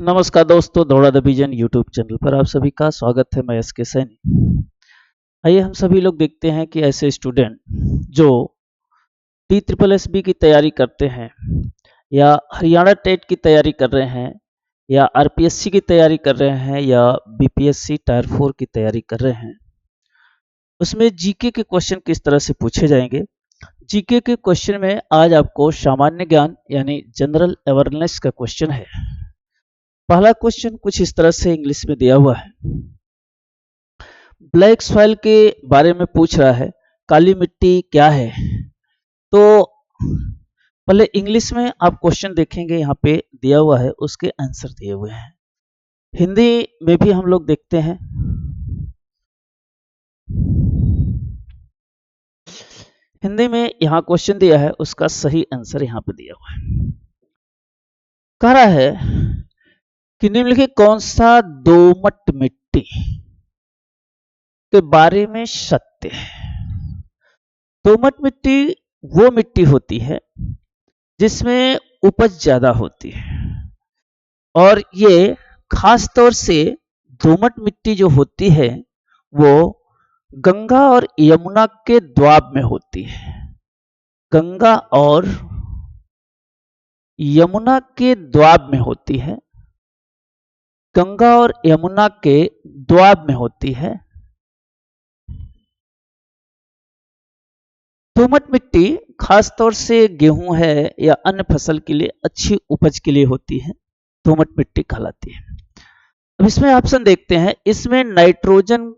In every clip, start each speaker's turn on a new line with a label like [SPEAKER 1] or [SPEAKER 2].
[SPEAKER 1] नमस्कार दोस्तों, दौड़ा द विजन यूट्यूब चैनल पर आप सभी का स्वागत है। मैं एस के सैनी। आइए हम सभी लोग देखते हैं कि ऐसे स्टूडेंट जो TSSB की तैयारी करते हैं या हरियाणा टेट की तैयारी कर रहे हैं या RPSC की तैयारी कर रहे हैं या BPSC टायर 4 की तैयारी कर रहे हैं, उसमें जीके के क्वेश्चन किस तरह से पूछे जाएंगे। जीके के क्वेश्चन में आज आपको सामान्य ज्ञान यानी जनरल अवेयरनेस का क्वेश्चन है। पहला क्वेश्चन कुछ इस तरह से इंग्लिश में दिया हुआ है। ब्लैक सॉइल के बारे में पूछ रहा है, काली मिट्टी क्या है। तो पहले इंग्लिश में आप क्वेश्चन देखेंगे, यहाँ पे दिया हुआ है, उसके आंसर दिए हुए हैं। हिंदी में भी हम लोग देखते हैं। हिंदी में यहाँ क्वेश्चन दिया है, उसका सही आंसर यहाँ पे दिया हुआ है। कह रहा है कि निम्नलिखित कौन सा दोमट मिट्टी के बारे में सत्य है। दोमट मिट्टी वो मिट्टी होती है जिसमें उपज ज्यादा होती है, और ये खास तौर से दोमट मिट्टी जो होती है वो गंगा और यमुना के द्वाब में होती है। गंगा और यमुना के द्वाब में होती है। गंगा और यमुना के द्वाब में होती है। दोमट मिट्टी खास तौर से गेहूं है या अन्य फसल के लिए अच्छी उपज के लिए होती है, दोमट मिट्टी कहलाती है। अब इसमें ऑप्शन देखते हैं, इसमें नाइट्रोजन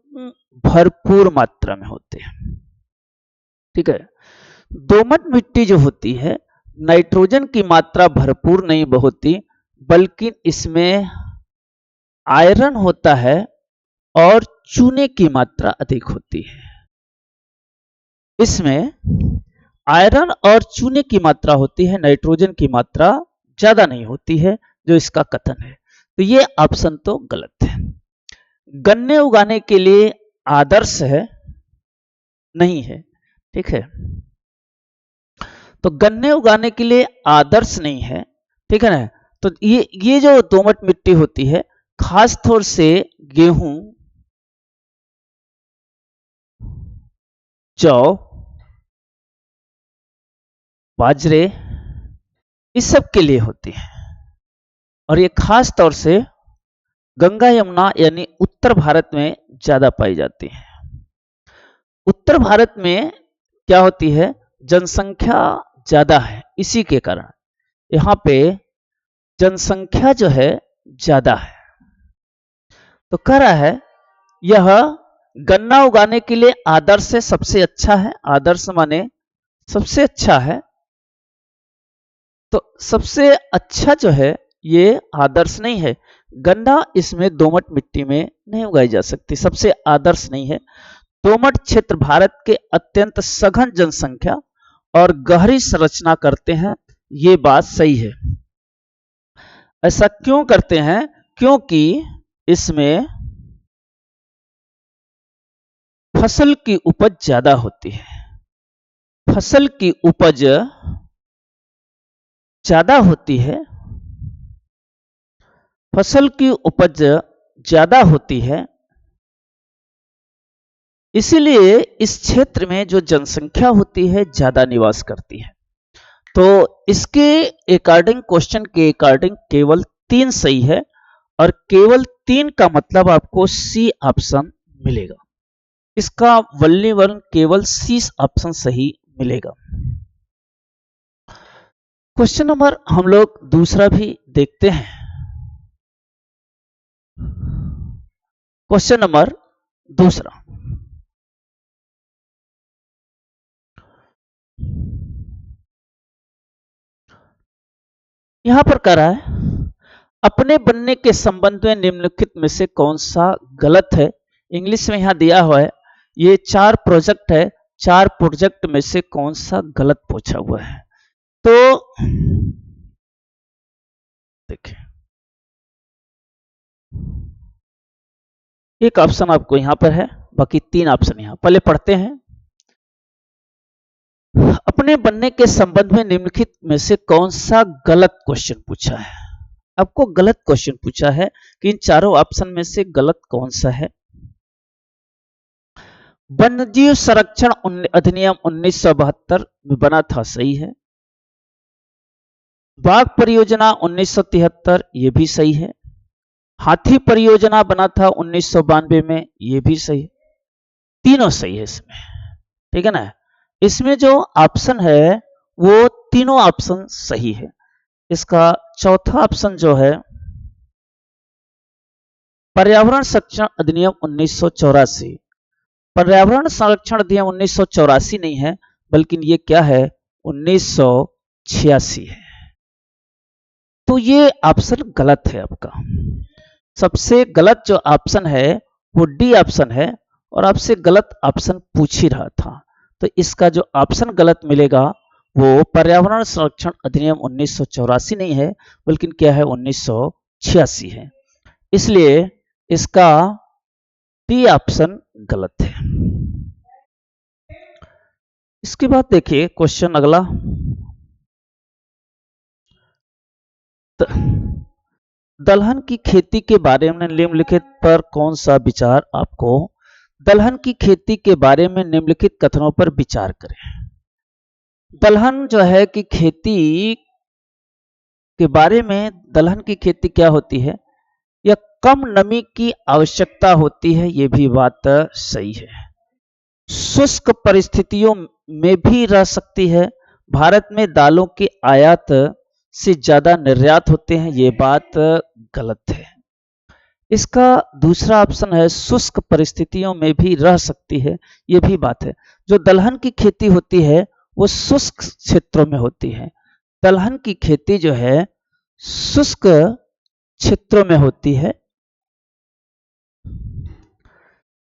[SPEAKER 1] भरपूर मात्रा में होते हैं। ठीक है, दोमट मिट्टी जो होती है नाइट्रोजन की मात्रा भरपूर नहीं होती, बल्कि इसमें आयरन होता है और चूने की मात्रा अधिक होती है। इसमें आयरन और चूने की मात्रा होती है, नाइट्रोजन की मात्रा ज्यादा नहीं होती है, जो इसका कथन है। तो ये ऑप्शन तो गलत है। गन्ने उगाने के लिए आदर्श है, नहीं है। ठीक है, तो गन्ने उगाने के लिए आदर्श नहीं है। ठीक है ना। तो ये जो दोमट मिट्टी होती है खास तौर से गेहूं, जौ, बाजरे, इस सब के लिए होती है, और ये खास तौर से गंगा यमुना यानी उत्तर भारत में ज्यादा पाई जाती है। उत्तर भारत में क्या होती है, जनसंख्या ज्यादा है, इसी के कारण यहाँ पे जनसंख्या जो है ज्यादा है। तो कह रहा है यह गन्ना उगाने के लिए आदर्श है, सबसे अच्छा है। आदर्श माने सबसे अच्छा है। तो सबसे अच्छा जो है ये आदर्श नहीं है। गन्ना इसमें दोमट मिट्टी में नहीं उगाई जा सकती, सबसे आदर्श नहीं है। दोमट क्षेत्र भारत के अत्यंत सघन जनसंख्या और गहरी संरचना करते हैं, ये बात सही है। ऐसा क्यों करते हैं? क्योंकि इसमें फसल की उपज ज्यादा होती है। फसल की उपज ज्यादा होती है, फसल की उपज ज्यादा होती है, इसीलिए इस क्षेत्र में जो जनसंख्या होती है ज्यादा निवास करती है। तो इसके अकॉर्डिंग, क्वेश्चन के अकॉर्डिंग केवल 3 सही है, और केवल 3 का मतलब आपको सी ऑप्शन मिलेगा। इसका वल्लीवर्ण केवल सी ऑप्शन सही मिलेगा। क्वेश्चन नंबर हम लोग दूसरा भी देखते हैं। क्वेश्चन नंबर दूसरा, यहां पर कह रहा है अपने बनने के संबंध में निम्नलिखित में से कौन सा गलत है। इंग्लिश में यहां दिया हुआ है, ये 4 प्रोजेक्ट है, 4 प्रोजेक्ट में से कौन सा गलत पूछा हुआ है। तो देखिए, एक ऑप्शन आपको यहां पर है, बाकी 3 ऑप्शन यहां। पहले पढ़ते हैं, अपने बनने के संबंध में निम्नलिखित में से कौन सा गलत क्वेश्चन पूछा है। आपको गलत क्वेश्चन पूछा है कि इन चारों ऑप्शन में से गलत कौन सा है। वन्यजीव संरक्षण अधिनियम 1972 में बना था, सही है। बाघ परियोजना 1973, ये भी सही है। हाथी परियोजना बना था 1992 में, ये भी सही है। तीनों सही है इसमें, ठीक है ना। इसमें जो ऑप्शन है वो तीनों ऑप्शन सही है। इसका चौथा ऑप्शन जो है पर्यावरण संरक्षण अधिनियम 1984, पर्यावरण संरक्षण अधिनियम 1984 नहीं है, बल्कि ये क्या है, 1986 है। तो ये ऑप्शन गलत है आपका। सबसे गलत जो ऑप्शन है वो डी ऑप्शन है, और आपसे गलत ऑप्शन पूछ ही रहा था। तो इसका जो ऑप्शन गलत मिलेगा वो पर्यावरण संरक्षण अधिनियम 1984 नहीं है, बल्कि क्या है, 1986 है। इसलिए इसका डी ऑप्शन गलत है। इसके बाद देखिए क्वेश्चन अगला, दलहन की खेती के बारे में निम्नलिखित पर कौन सा विचार आपको, दलहन की खेती के बारे में निम्नलिखित कथनों पर विचार करें। दलहन जो है कि खेती के बारे में, दलहन की खेती क्या होती है, या कम नमी की आवश्यकता होती है, ये भी बात सही है। शुष्क परिस्थितियों में भी रह सकती है, भारत में दालों के आयात से ज्यादा निर्यात होते हैं, ये बात गलत है। इसका दूसरा ऑप्शन है शुष्क परिस्थितियों में भी रह सकती है, ये भी बात है। जो दलहन की खेती होती है वो शुष्क क्षेत्रों में होती है। दलहन की खेती जो है शुष्क क्षेत्रों में होती है।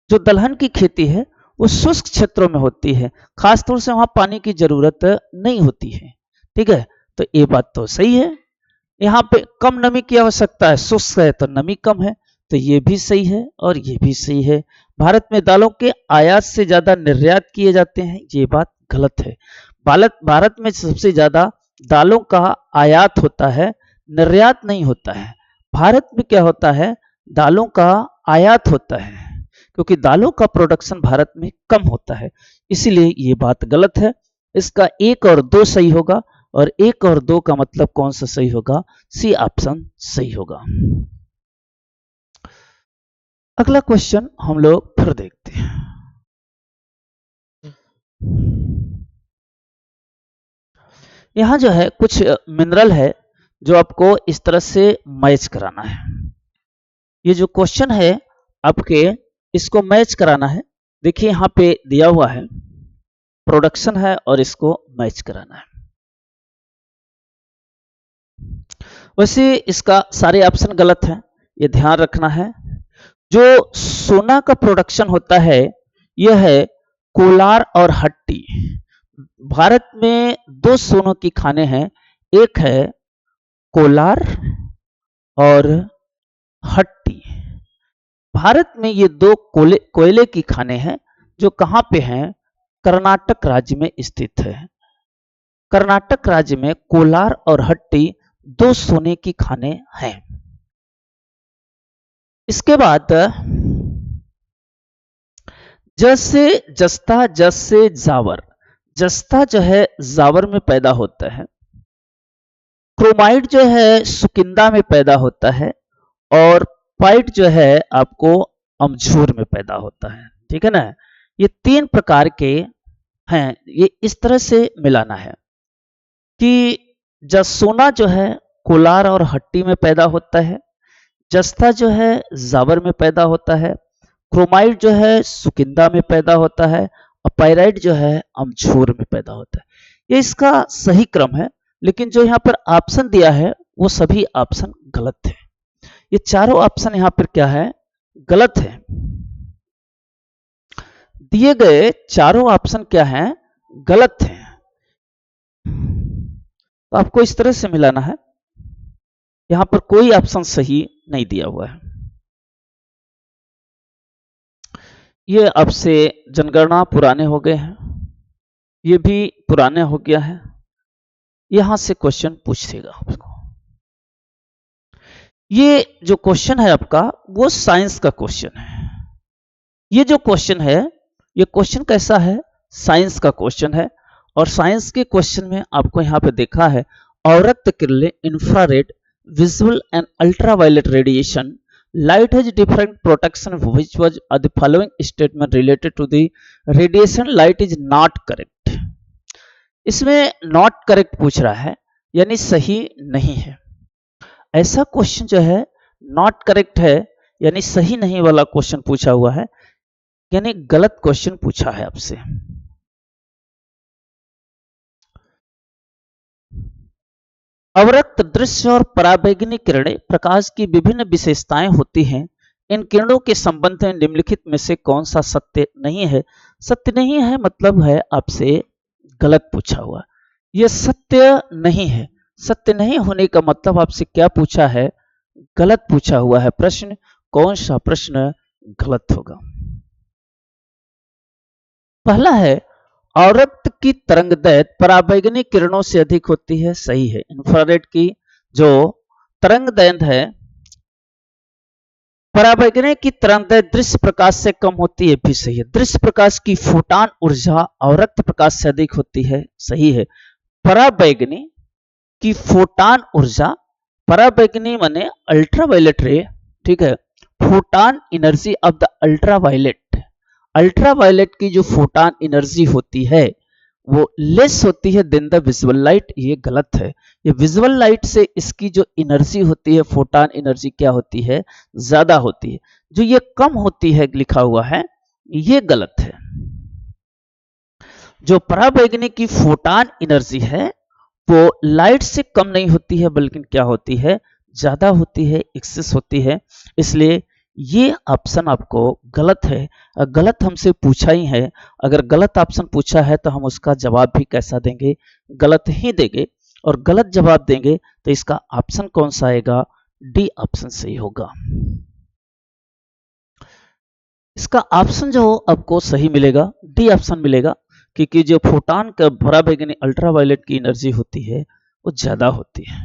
[SPEAKER 1] जो दलहन की खेती है वो शुष्क क्षेत्रों में होती है, खासतौर से वहां पानी की जरूरत नहीं होती है, ठीक है। तो ये बात तो सही है। यहाँ पे कम नमी की आवश्यकता है, शुष्क है तो नमी कम है, तो ये भी सही है और ये भी सही है। भारत में दालों के आयात से ज्यादा निर्यात किए जाते हैं, ये बात गलत है। भारत में सबसे ज्यादा दालों का आयात होता है, निर्यात नहीं होता है। भारत में क्या होता है, दालों का आयात होता है, क्योंकि दालों का प्रोडक्शन भारत में कम होता है, इसीलिए ये बात गलत है। इसका 1 और 2 सही होगा, और 1 और 2 का मतलब कौन सा सही होगा, सी ऑप्शन सही होगा। अगला क्वेश्चन हम लोग फिर देखते हैं। यहां जो है कुछ मिनरल है जो आपको इस तरह से मैच कराना है। ये जो क्वेश्चन है आपके, इसको मैच कराना है। देखिए यहां पे दिया हुआ है प्रोडक्शन है और इसको मैच कराना है। वैसे इसका सारे ऑप्शन गलत है, ये ध्यान रखना है। जो सोना का प्रोडक्शन होता है यह है कोलार और हट्टी। भारत में 2 सोनों की खानें हैं, एक है कोलार और हट्टी। भारत में ये 2 कोयले की खानें हैं जो कहां पे हैं, कर्नाटक राज्य में स्थित है। कर्नाटक राज्य में कोलार और हट्टी 2 सोने की खानें हैं। इसके बाद जैसे जस्ता, जस से जावर, जस्ता जो है जावर में पैदा होता है, क्रोमाइट जो है सुकिंदा में पैदा होता है, और पाइट जो है आपको अमझूर में पैदा होता है, ठीक है ना। ये 3 प्रकार के हैं, ये इस तरह से मिलाना है कि सोना जो है कोलार और हट्टी में पैदा होता है, जस्ता जो है जावर में पैदा होता है, क्रोमाइट जो है सुकिंदा में पैदा होता है, और पाइराइट जो है अमझूर में पैदा होता है। ये इसका सही क्रम है, लेकिन जो यहाँ पर ऑप्शन दिया है वो सभी ऑप्शन गलत है। ये चारों ऑप्शन यहाँ पर क्या है, गलत है। दिए गए चारों ऑप्शन क्या हैं, गलत हैं। तो आपको इस तरह से मिलाना है, यहां पर कोई ऑप्शन सही नहीं दिया हुआ है। ये अब से जनगणना पुराने हो गए हैं, ये भी पुराने हो गया है, यहां से क्वेश्चन पूछेगा आपको। ये जो क्वेश्चन है आपका वो साइंस का क्वेश्चन है। ये जो क्वेश्चन है ये क्वेश्चन कैसा है? साइंस का क्वेश्चन है। और साइंस के क्वेश्चन में आपको यहाँ पे देखा है अवरक्त किरणें, infrared, visual and ultraviolet radiation, light has different protection which was the following statement related to the radiation light is not correct। इसमें नॉट करेक्ट पूछ रहा है यानी सही नहीं है। ऐसा क्वेश्चन जो है नॉट करेक्ट है यानी सही नहीं वाला क्वेश्चन पूछा हुआ है, यानी गलत क्वेश्चन पूछा है आपसे। अवरक्त दृश्य और पराबैंगनी किरणें प्रकाश की विभिन्न विशेषताएं होती हैं। इन किरणों के संबंध में निम्नलिखित में से कौन सा सत्य नहीं है? सत्य नहीं है मतलब है आपसे गलत पूछा हुआ। यह सत्य नहीं है। सत्य नहीं होने का मतलब आपसे क्या पूछा है? गलत पूछा हुआ है प्रश्न। कौन सा प्रश्न गलत होगा? पहला है अवरक्त की तरंगदैर्घ्य पराबैंगनी किरणों से अधिक होती है। सही है। इंफ्रारेड की जो तरंगदैर्घ्य है पराबैंगनी की तरंगदैर्घ्य दृश्य प्रकाश से कम होती है। भी सही है। दृश्य प्रकाश की फोटान ऊर्जा अवरक्त प्रकाश से अधिक होती है। सही है। पराबैंगनी की फोटान ऊर्जा, पराबैंगनी माने अल्ट्रावायलेट रे, ठीक है। Photon energy of the ultraviolet, ultraviolet की जो फोटान एनर्जी होती है वो लेस होती है देन द विजुअल लाइट। ये गलत है। ये विजुअल लाइट से इसकी जो एनर्जी होती है फोटान एनर्जी क्या होती है? ज्यादा होती है। जो ये कम होती है लिखा हुआ है ये गलत है। जो पराबैंगनी की फोटान एनर्जी है वो लाइट से कम नहीं होती है बल्कि क्या होती है? ज्यादा होती है, एक्सेस होती है। इसलिए ये ऑप्शन आपको गलत है। गलत हमसे पूछा ही है। अगर गलत ऑप्शन पूछा है तो हम उसका जवाब भी कैसा देंगे? गलत ही देंगे। और गलत जवाब देंगे तो इसका ऑप्शन कौन सा आएगा? डी ऑप्शन सही होगा। इसका ऑप्शन जो आपको सही मिलेगा डी ऑप्शन मिलेगा, क्योंकि जो फोटान का पराबैंगनी अल्ट्रावायलेट की एनर्जी होती है वो ज्यादा होती है।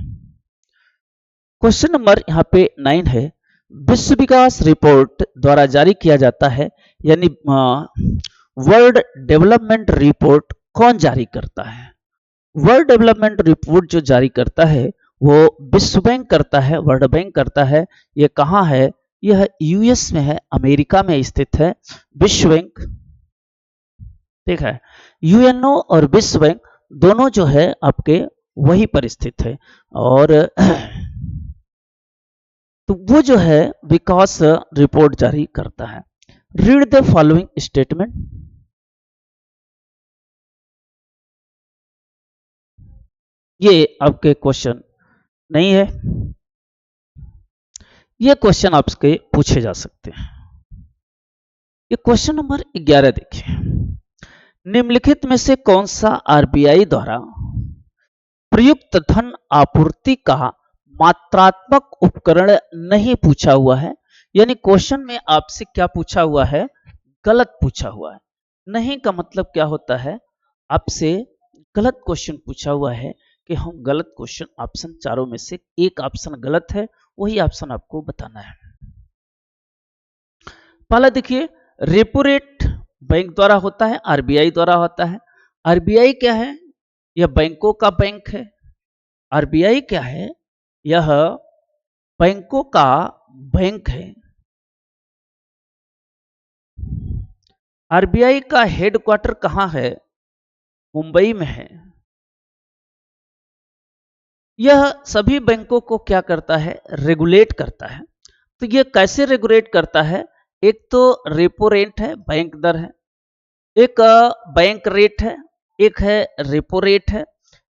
[SPEAKER 1] क्वेश्चन नंबर यहाँ पे 9 है। विश्व विकास रिपोर्ट द्वारा जारी किया जाता है, यानी वर्ल्ड डेवलपमेंट रिपोर्ट कौन जारी करता है? वर्ल्ड डेवलपमेंट रिपोर्ट जो जारी करता है वो विश्व बैंक करता है, वर्ल्ड बैंक करता है। ये कहाँ है? यह यूएस में है, अमेरिका में स्थित है विश्व बैंक। ठीक है। यूएनओ और विश्व बैंक दोनों जो है आपके वहीं पर स्थित है। और तो वो जो है विकास रिपोर्ट जारी करता है। Read the following statement. ये आपके क्वेश्चन नहीं है। ये क्वेश्चन आपके पूछे जा सकते हैं। ये क्वेश्चन नंबर 11 देखिए। निम्नलिखित में से कौन सा आरबीआई द्वारा प्रयुक्त धन आपूर्ति का मात्रात्मक उपकरण नहीं पूछा हुआ है? यानी क्वेश्चन में आपसे क्या पूछा हुआ है? गलत पूछा हुआ है। नहीं का मतलब क्या होता है? आपसे गलत क्वेश्चन पूछा हुआ है कि हम गलत क्वेश्चन ऑप्शन चारों में से एक ऑप्शन गलत है, वही ऑप्शन आपको बताना है। पहला देखिए, रेपो रेट बैंक द्वारा होता है, आरबीआई द्वारा होता है। आरबीआई क्या है? यह बैंकों का बैंक है। आरबीआई क्या है? यह बैंकों का बैंक है। आरबीआई का हेडक्वार्टर कहां है? मुंबई में है। यह सभी बैंकों को क्या करता है? रेगुलेट करता है। तो यह कैसे रेगुलेट करता है? एक तो रेपो रेट है, बैंक दर है, एक बैंक रेट है, एक है रेपो रेट है,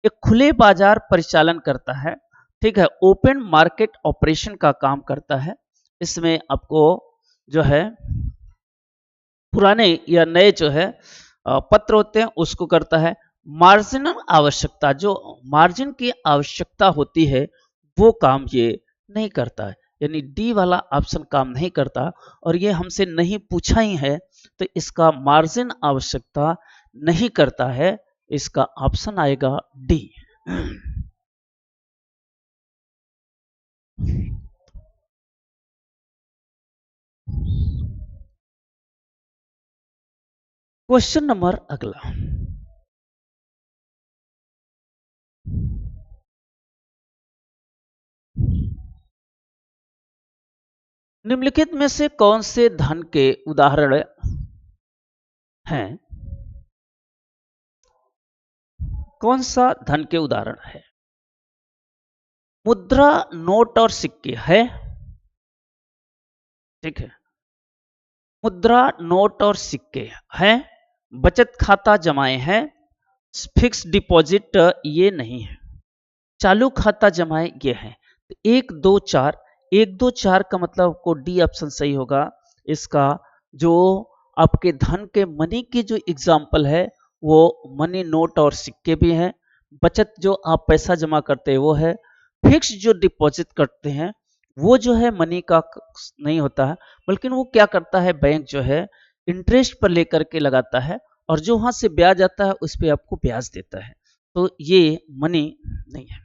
[SPEAKER 1] एक खुले बाजार परिचालन करता है। ठीक है। ओपन मार्केट ऑपरेशन का काम करता है। इसमें आपको जो है पुराने या नए जो है पत्र होते हैं उसको करता है। मार्जिनल आवश्यकता, जो मार्जिन की आवश्यकता होती है वो काम ये नहीं करता है। यानी डी वाला ऑप्शन काम नहीं करता और ये हमसे नहीं पूछा ही है तो इसका मार्जिन आवश्यकता नहीं करता है। इसका ऑप्शन आएगा डी। क्वेश्चन नंबर अगला, निम्नलिखित में से कौन से धन के उदाहरण हैं? कौन सा धन के उदाहरण है? मुद्रा, नोट और सिक्के है, ठीक है। मुद्रा, नोट और सिक्के हैं, बचत खाता जमाएं हैं, फिक्स डिपॉजिट ये नहीं है, चालू खाता जमाएं ये है। तो 1 2 4, 1 2 4 का मतलब आपको डी ऑप्शन सही होगा। इसका जो आपके धन के मनी की जो एग्जाम्पल है वो मनी, नोट और सिक्के भी हैं। बचत जो आप पैसा जमा करते हैं वो है। फिक्स जो डिपॉजिट करते हैं वो जो है मनी का नहीं होता है, बल्कि वो क्या करता है, बैंक जो है इंटरेस्ट पर लेकर के लगाता है और जो वहां से ब्याज आता है उस पर आपको ब्याज देता है। तो ये मनी नहीं है।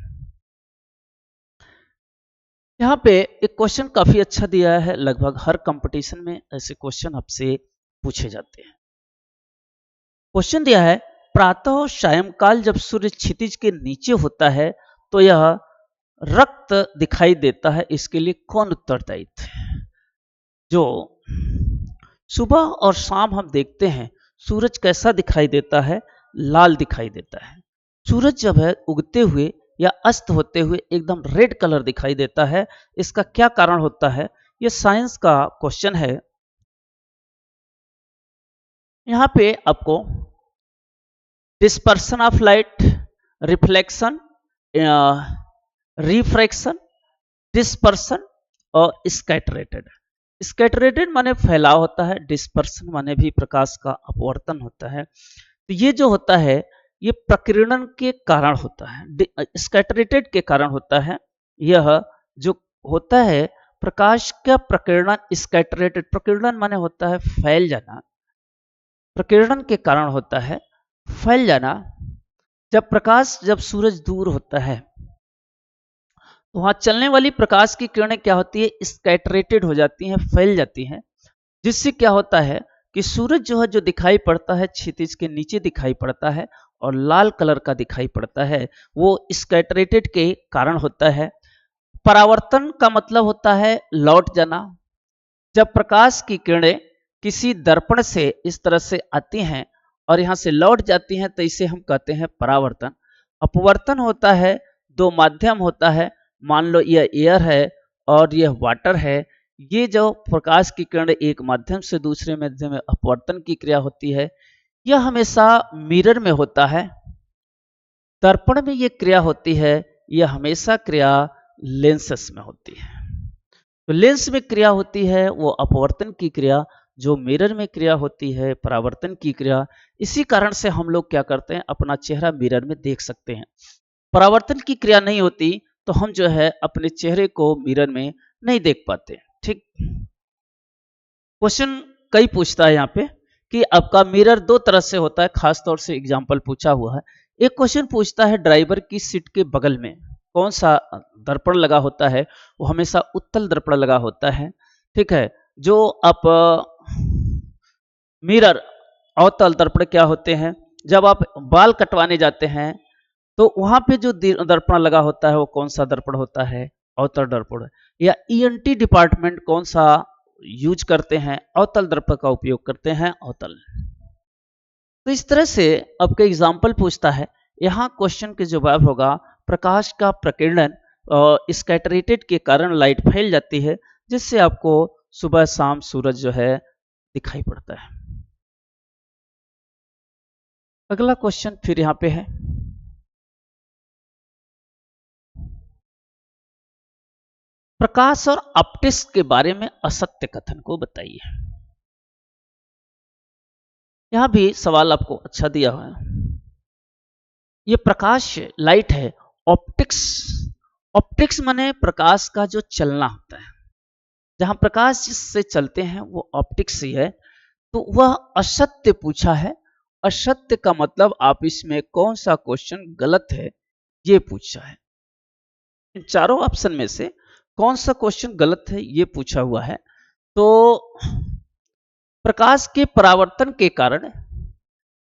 [SPEAKER 1] यहाँ पे एक क्वेश्चन काफी अच्छा दिया है, लगभग हर कंपटीशन में ऐसे क्वेश्चन आपसे पूछे जाते हैं। क्वेश्चन दिया है, प्रातः और सायंकाल जब सूर्य क्षितिज के नीचे होता है तो यह रक्त दिखाई देता है, इसके लिए कौन उत्तरदायी है? जो सुबह और शाम हम देखते हैं सूरज कैसा दिखाई देता है, लाल दिखाई देता है। सूरज जब है उगते हुए या अस्त होते हुए एकदम रेड कलर दिखाई देता है, इसका क्या कारण होता है? यह साइंस का क्वेश्चन है। यहां पे आपको dispersion of light, reflection, refraction, dispersion और स्कैटरेटेड। स्कैटरेटेड माने फैलाव होता है, डिस्पर्शन माने भी प्रकाश का अपवर्तन होता है। तो ये जो होता है ये प्रकीर्णन के कारण होता है, स्कैटरेटेड के कारण होता है। यह जो होता है प्रकाश का प्रकीर्णन, स्कैटरेटेड, प्रकीर्णन माने होता है फैल जाना, प्रकीर्णन के कारण होता है फैल जाना। जब सूरज दूर होता है तो वहां चलने वाली प्रकाश की किरणें क्या होती है, स्कैटरेटेड हो जाती हैं, फैल जाती हैं, जिससे क्या होता है कि सूरज जो है जो दिखाई पड़ता है क्षितिज के नीचे दिखाई पड़ता है और लाल कलर का दिखाई पड़ता है, वो स्कैटरेटेड के कारण होता है। परावर्तन का मतलब होता है लौट जाना। जब प्रकाश की किरणें किसी दर्पण से इस तरह से आती हैं और यहां से लौट जाती हैं तो इसे हम कहते हैं परावर्तन। अपवर्तन होता है, दो माध्यम होता है, मान लो यह एयर है और यह वाटर है। ये जो प्रकाश की किरण एक माध्यम से दूसरे माध्यम में अपवर्तन की क्रिया होती है, यह हमेशा मिरर में होता है। दर्पण में यह क्रिया होती है, यह हमेशा क्रिया लेंसेस में होती है। तो लेंस में क्रिया होती है वो अपवर्तन की क्रिया, जो मिरर में क्रिया होती है परावर्तन की क्रिया। इसी कारण से हम लोग क्या करते हैं, अपना चेहरा मिरर में देख सकते हैं। परावर्तन की क्रिया नहीं होती तो हम जो है अपने चेहरे को मिरर में नहीं देख पाते। ठीक, क्वेश्चन कई पूछता है यहाँ पे कि आपका मिरर दो तरह से होता है, खास तौर से एग्जाम्पल पूछा हुआ है। एक क्वेश्चन पूछता है ड्राइवर की सीट के बगल में कौन सा दर्पण लगा होता है, वो हमेशा उत्तल दर्पण लगा होता है। ठीक है, जो आप मिरर अवतल दर्पण क्या होते हैं, जब आप बाल कटवाने जाते हैं तो वहां पे जो दर्पण लगा होता है वो कौन सा दर्पण होता है, अवतल दर्पण। या ईएनटी डिपार्टमेंट कौन सा यूज करते हैं, अवतल दर्पण का उपयोग करते हैं, अवतल। तो इस तरह से आपके एग्जाम्पल पूछता है। यहाँ क्वेश्चन के जवाब होगा प्रकाश का प्रकीर्णन स्कैटरेटेड के कारण लाइट फैल जाती है, जिससे आपको सुबह शाम सूरज जो है दिखाई पड़ता है। अगला क्वेश्चन फिर यहाँ पे है, प्रकाश और ऑप्टिक्स के बारे में असत्य कथन को बताइए। यहां भी सवाल आपको अच्छा दिया हुआ है। ये प्रकाश लाइट है, ऑप्टिक्स, ऑप्टिक्स माने प्रकाश का जो चलना होता है, जहां प्रकाश जिससे चलते हैं वो ऑप्टिक्स ही है। तो वह असत्य पूछा है। असत्य का मतलब आप इसमें कौन सा क्वेश्चन गलत है ये पूछा है। इन चारों ऑप्शन में से कौन सा क्वेश्चन गलत है ये पूछा हुआ है। तो प्रकाश के परावर्तन के कारण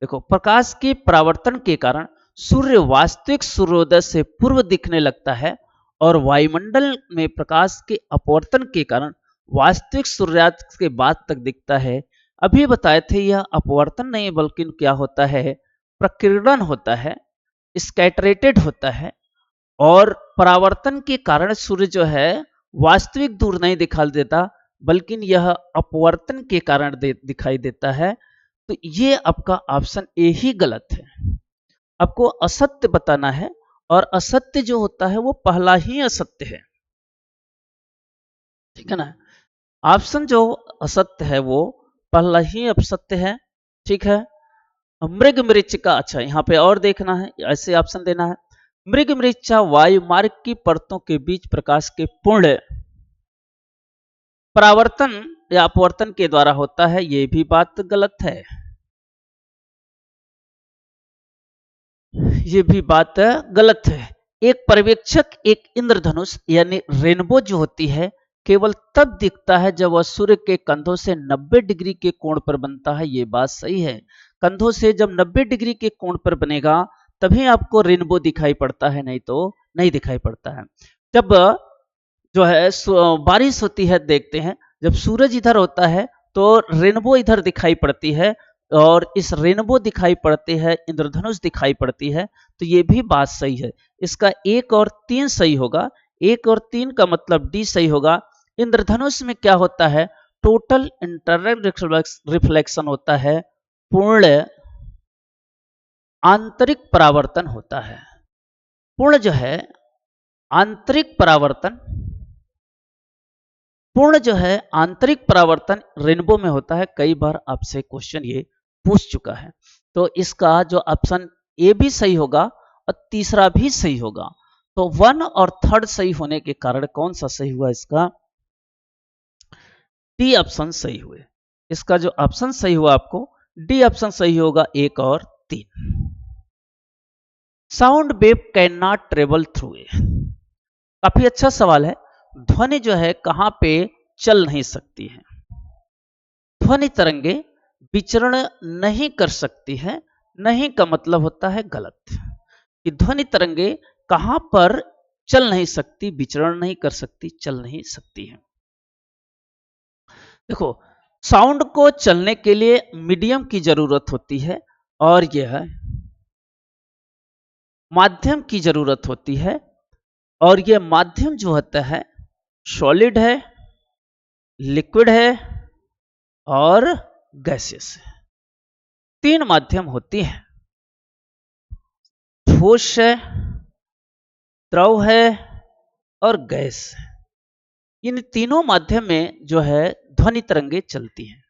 [SPEAKER 1] देखो, प्रकाश के परावर्तन के कारण सूर्य वास्तविक सूर्योदय से पूर्व दिखने लगता है और वायुमंडल में प्रकाश के अपवर्तन के कारण वास्तविक सूर्यास्त के बाद तक दिखता है। अभी बताए थे यह अपवर्तन नहीं बल्कि क्या होता है, प्रकीर्णन होता है, स्कैटरेटेड होता है। और परावर्तन के कारण सूर्य जो है वास्तविक दूर नहीं दिखाई देता बल्कि यह अपवर्तन के कारण दिखाई देता है। तो ये आपका ऑप्शन ए ही गलत है। आपको असत्य बताना है और असत्य जो होता है वो पहला ही असत्य है, ठीक है ना। ऑप्शन जो असत्य है वो पहला ही असत्य है, ठीक है। मृग मृच्छका, अच्छा यहाँ पे और देखना है, ऐसे ऑप्शन देना है। मृग मृच्छा वायु मार्ग की परतों के बीच प्रकाश के पूर्ण परावर्तन या अपवर्तन के द्वारा होता है, ये भी बात गलत है, ये भी बात गलत है। एक पर्यवेक्षक एक इंद्रधनुष यानी रेनबो जो होती है केवल तब दिखता है जब वह सूर्य के कंधों से 90 डिग्री के कोण पर बनता है, ये बात सही है। कंधों से जब 90 डिग्री के कोण पर बनेगा तभी आपको रेनबो दिखाई पड़ता है, नहीं तो नहीं दिखाई पड़ता है। जब जो है बारिश होती है, देखते हैं जब सूरज इधर होता है तो रेनबो इधर दिखाई पड़ती है और इस रेनबो दिखाई पड़ती है, इंद्रधनुष दिखाई पड़ती है, तो ये भी बात सही है। इसका 1 और 3 सही होगा, 1 और 3 का मतलब डी सही होगा। इंद्रधनुष में क्या होता है, टोटल इंटरनल रिफ्लेक्शन होता है, पूर्ण आंतरिक परावर्तन होता है। पूर्ण जो है आंतरिक परावर्तन, पूर्ण जो है आंतरिक परावर्तन रेनबो में होता है। कई बार आपसे क्वेश्चन ये पूछ चुका है। तो इसका जो ऑप्शन ए भी सही होगा और तीसरा भी सही होगा। तो 1 और 3 सही होने के कारण कौन सा सही हुआ, इसका डी ऑप्शन सही हुए। इसका जो ऑप्शन सही हुआ आपको डी ऑप्शन सही होगा, 1 और 3। Sound wave can not travel through a, काफी अच्छा सवाल है। ध्वनि जो है कहां पे चल नहीं सकती है, ध्वनि तरंगे विचरण नहीं कर सकती है। नहीं का मतलब होता है गलत, कि ध्वनि तरंगे कहां पर चल नहीं सकती, विचरण नहीं कर सकती, चल नहीं सकती है। देखो, साउंड को चलने के लिए मीडियम की जरूरत होती है और यह माध्यम की जरूरत होती है। और यह माध्यम जो होता है सॉलिड है, लिक्विड है और गैसेस है। 3 माध्यम होती है, ठोस है, द्रव है और गैस है। इन तीनों माध्यम में जो है ध्वनि तरंगे चलती हैं।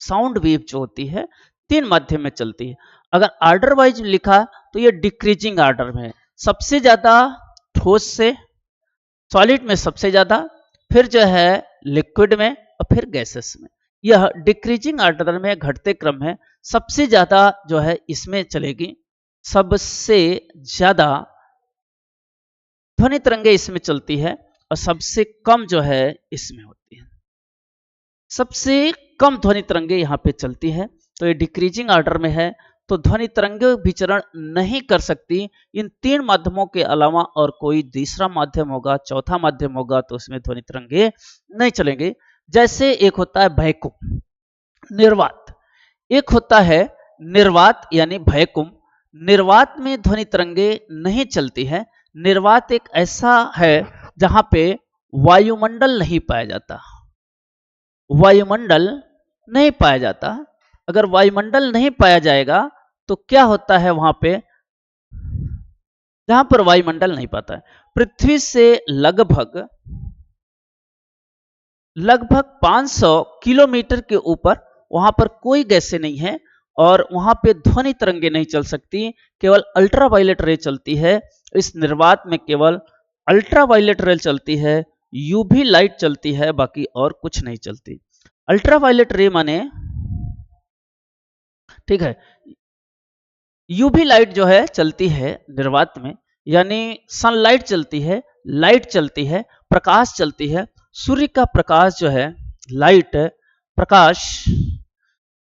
[SPEAKER 1] साउंड वेव जो होती है 3 माध्यम में चलती है। अगर ऑर्डर वाइज लिखा तो ये डिक्रीजिंग ऑर्डर में है, सबसे ज्यादा ठोस से, सॉलिड में सबसे ज्यादा, फिर जो है लिक्विड में और फिर गैसेस में। यह डिक्रीजिंग ऑर्डर में घटते क्रम है। सबसे ज्यादा जो है इसमें चलेगी, सबसे ज्यादा ध्वनि तरंगे इसमें चलती है और सबसे कम जो है इसमें होती है। सबसे कम ध्वनि तरंगे यहाँ पे चलती है, तो ये डिक्रीजिंग ऑर्डर में है। तो ध्वनि तरंगे विचरण नहीं कर सकती। इन 3 माध्यमों के अलावा और कोई तीसरा माध्यम होगा, चौथा माध्यम होगा तो उसमें ध्वनि तरंगे नहीं चलेंगे। जैसे एक होता है वैक्यूम, निर्वात, एक होता है निर्वात यानी वैक्यूम। निर्वात में ध्वनि तरंगे नहीं चलती है। निर्वात एक ऐसा है जहां पे वायुमंडल नहीं पाया जाता, वायुमंडल नहीं पाया जाता। अगर वायुमंडल नहीं पाया जाएगा तो क्या होता है वहां पे, जहां पर वायुमंडल नहीं पाता है, पृथ्वी से लगभग 500 किलोमीटर के ऊपर वहां पर कोई गैसें नहीं है और वहां पे ध्वनि तरंगे नहीं चल सकती, केवल अल्ट्रावायलेट रे चलती है। इस निर्वात में केवल अल्ट्रावायलेट रे चलती है, यूवी लाइट चलती है, बाकी और कुछ नहीं चलती। अल्ट्रावायलेट रे माने, ठीक है, यूवी लाइट जो है चलती है निर्वात में, यानी सनलाइट चलती है, लाइट चलती है, प्रकाश चलती है। सूर्य का प्रकाश जो है, लाइट प्रकाश,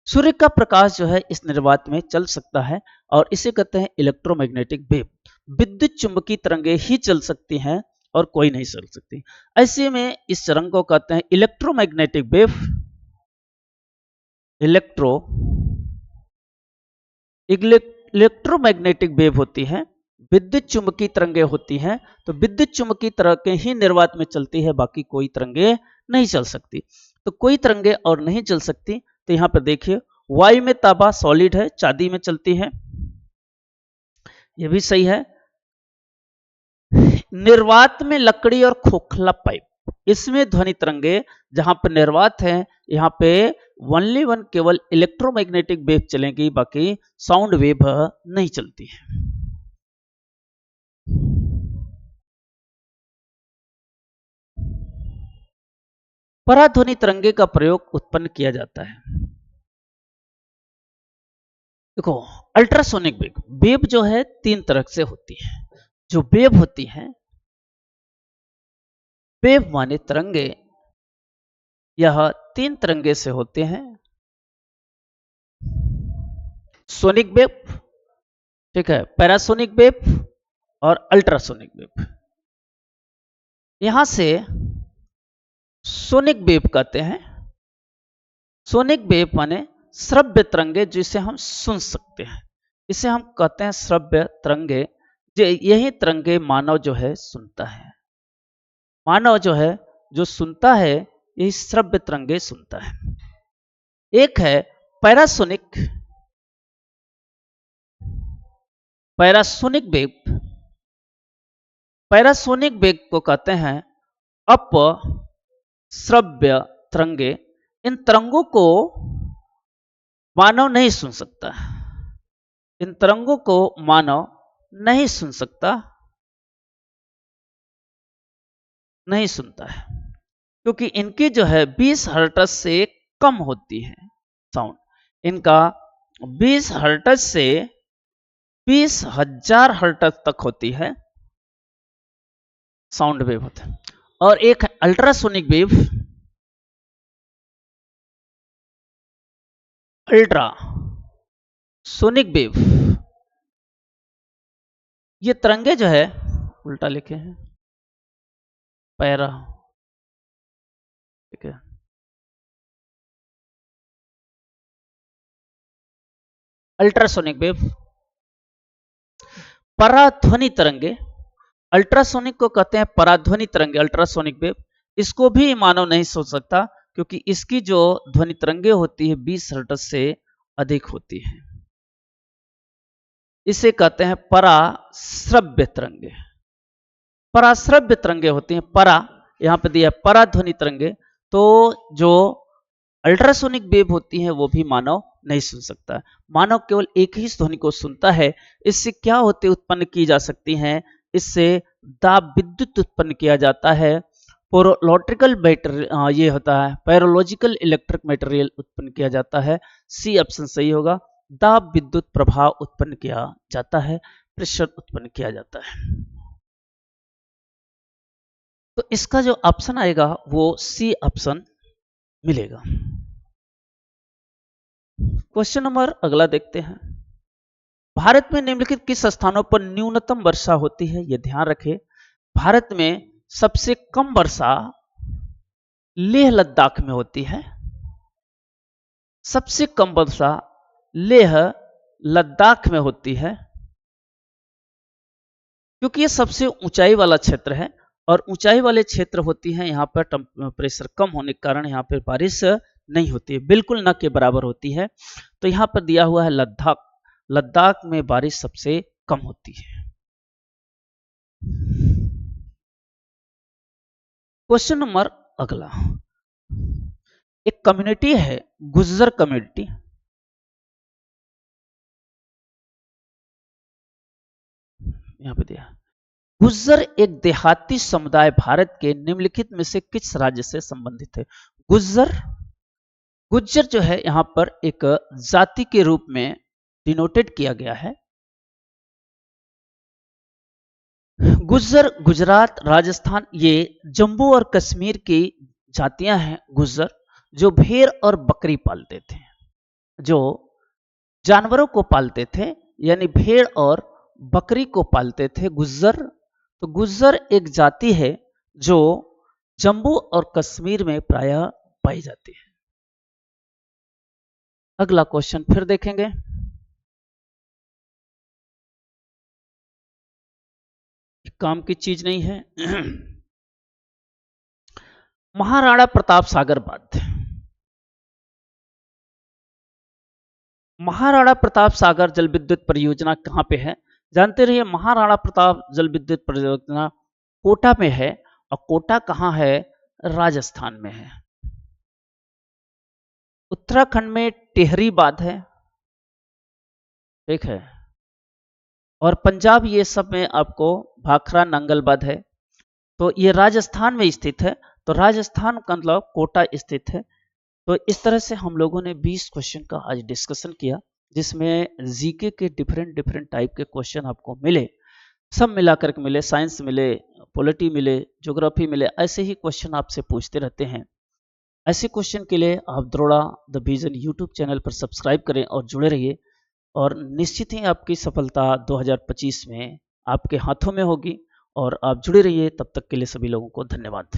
[SPEAKER 1] सूर्य का प्रकाश जो है इस निर्वात में चल सकता है और इसे कहते हैं इलेक्ट्रोमैग्नेटिक वेव। विद्युत चुंबकीय तरंगे ही चल सकती हैं और कोई नहीं चल सकती। ऐसे में इस तरंग को कहते हैं इलेक्ट्रोमैग्नेटिक वेव। इलेक्ट्रोमैग्नेटिक वेव होती है, विद्युत चुंबकीय तरंगे होती हैं। तो विद्युत चुंबकीय तरंगे ही निर्वात में चलती है, बाकी कोई तरंगे नहीं चल सकती। तो कोई तरंगे और नहीं चल सकती। तो यहां पर देखिए, वायु में तांबा सॉलिड है, चांदी में चलती है, यह भी सही है। निर्वात में लकड़ी और खोखला पाइप, इसमें ध्वनि तरंगे, जहां पर निर्वात है यहां पे ओनली वन केवल इलेक्ट्रोमैग्नेटिक वेव चलेंगी, बाकी साउंड वेव नहीं चलती है। पराध्वनि तरंगे का प्रयोग उत्पन्न किया जाता है। देखो, अल्ट्रासोनिक वेव, वेव जो है तीन तरह से होती है। जो वेव होती है, वेव माने तरंगे, यह तीन तरंगे से होते हैं। सोनिक वेव, ठीक है, पैरासोनिक वेव और अल्ट्रासोनिक वेव। यहां से सोनिक वेव कहते हैं। सोनिक वेव माने श्रव्य तरंगे जिसे हम सुन सकते हैं, इसे हम कहते हैं श्रव्य तरंगे। यही तरंगे मानव जो है सुनता है। मानव जो है जो सुनता है, यही श्रव्य तरंगे सुनता है। एक है पैरासोनिक वेव। पैरासोनिक वेव को कहते हैं अपश्रव्य तरंगे। इन तरंगों को मानव नहीं सुन सकता। इन तरंगों को मानव नहीं सुन सकता, नहीं सुनता है, क्योंकि इनकी जो है 20 हर्ट्ज से कम होती है साउंड। इनका 20 हर्ट्ज से 20,000 हर्ट्ज तक होती है साउंड वेव होता है। और एक है अल्ट्रासोनिक वेव। अल्ट्रासोनिक वेव, ये तरंगे जो है, उल्टा लिखे हैं, पैरा, ठीक है, अल्ट्रासोनिक वेव, पराध्वनि तरंगे। अल्ट्रासोनिक को कहते हैं पराध्वनि तरंगे, अल्ट्रासोनिक वेव। इसको भी मानव नहीं सोच सकता, क्योंकि इसकी जो ध्वनि तरंगे होती है 20 हर्ट्ज से अधिक होती है। इसे कहते हैं पराश्रव्य तरंगे। पराश्रव्य तरंगे होती हैं। परा यहां पे दिया पराध्वनि तरंगे। तो जो अल्ट्रासोनिक वेव होती है वो भी मानव नहीं सुन सकता। मानव केवल एक ही ध्वनि को सुनता है। इससे क्या होते उत्पन्न की जा सकती हैं? इससे दाब विद्युत उत्पन्न किया जाता है। पैरोलॉजिकल मटेरियल, ये होता है पैरोलॉजिकल इलेक्ट्रिक मटेरियल उत्पन्न किया जाता है। सी ऑप्शन सही होगा। दाब विद्युत प्रभाव उत्पन्न किया जाता है, प्रेशर उत्पन्न किया जाता है। तो इसका जो ऑप्शन आएगा वो सी ऑप्शन मिलेगा। क्वेश्चन नंबर अगला देखते हैं। भारत में निम्नलिखित किस स्थानों पर न्यूनतम वर्षा होती है? यह ध्यान रखें, भारत में सबसे कम वर्षा लेह लद्दाख में होती है। सबसे कम वर्षा लेह लद्दाख में होती है, क्योंकि यह सबसे ऊंचाई वाला क्षेत्र है और ऊंचाई वाले क्षेत्र होती है, यहां पर टेम्परेचर कम होने के कारण यहां पर बारिश नहीं होती है, बिल्कुल न के बराबर होती है। तो यहां पर दिया हुआ है लद्दाख। लद्दाख में बारिश सबसे कम होती है। क्वेश्चन नंबर अगला, एक कम्युनिटी है गुज्जर कम्युनिटी। यहां पे दिया गुज्जर एक देहाती समुदाय भारत के निम्नलिखित में से किस राज्य से संबंधित है? गुज्जर जो है यहां पर एक जाति के रूप में डिनोटेड किया गया है। गुज्जर गुजरात, राजस्थान, ये जम्मू और कश्मीर की जातियां हैं गुज्जर, जो भेड़ और बकरी पालते थे। जो जानवरों को पालते थे, यानी भेड़ और बकरी को पालते थे, गुज्जर। तो गुज्जर एक जाति है जो जम्मू और कश्मीर में प्रायः पाई जाती है। अगला क्वेश्चन फिर देखेंगे। काम की चीज नहीं है। महाराणा प्रताप सागर बांध। महाराणा प्रताप सागर जल विद्युत परियोजना कहां पे है? जानते रहिए, महाराणा प्रताप जल विद्युत परियोजना कोटा में है। और कोटा कहां है? राजस्थान में है। उत्तराखंड में टिहरी बांध है, ठीक है। और पंजाब ये सब में आपको भाखरा नंगल बांध है। तो ये राजस्थान में स्थित है। तो राजस्थान का मतलब कोटा स्थित है। तो इस तरह से हम लोगों ने 20 क्वेश्चन का आज डिस्कशन किया, जिसमें जीके के डिफरेंट डिफरेंट टाइप के क्वेश्चन आपको मिले, सब मिलाकर के मिले। साइंस मिले, पॉलिटी मिले, ज्योग्राफी मिले, ऐसे ही क्वेश्चन आपसे पूछते रहते हैं। ऐसे क्वेश्चन के लिए आप द्रोड़ा द विजन यूट्यूब चैनल पर सब्सक्राइब करें और जुड़े रहिए। और निश्चित ही आपकी सफलता 2025 में आपके हाथों में होगी। और आप जुड़े रहिए। तब तक के लिए सभी लोगों को धन्यवाद।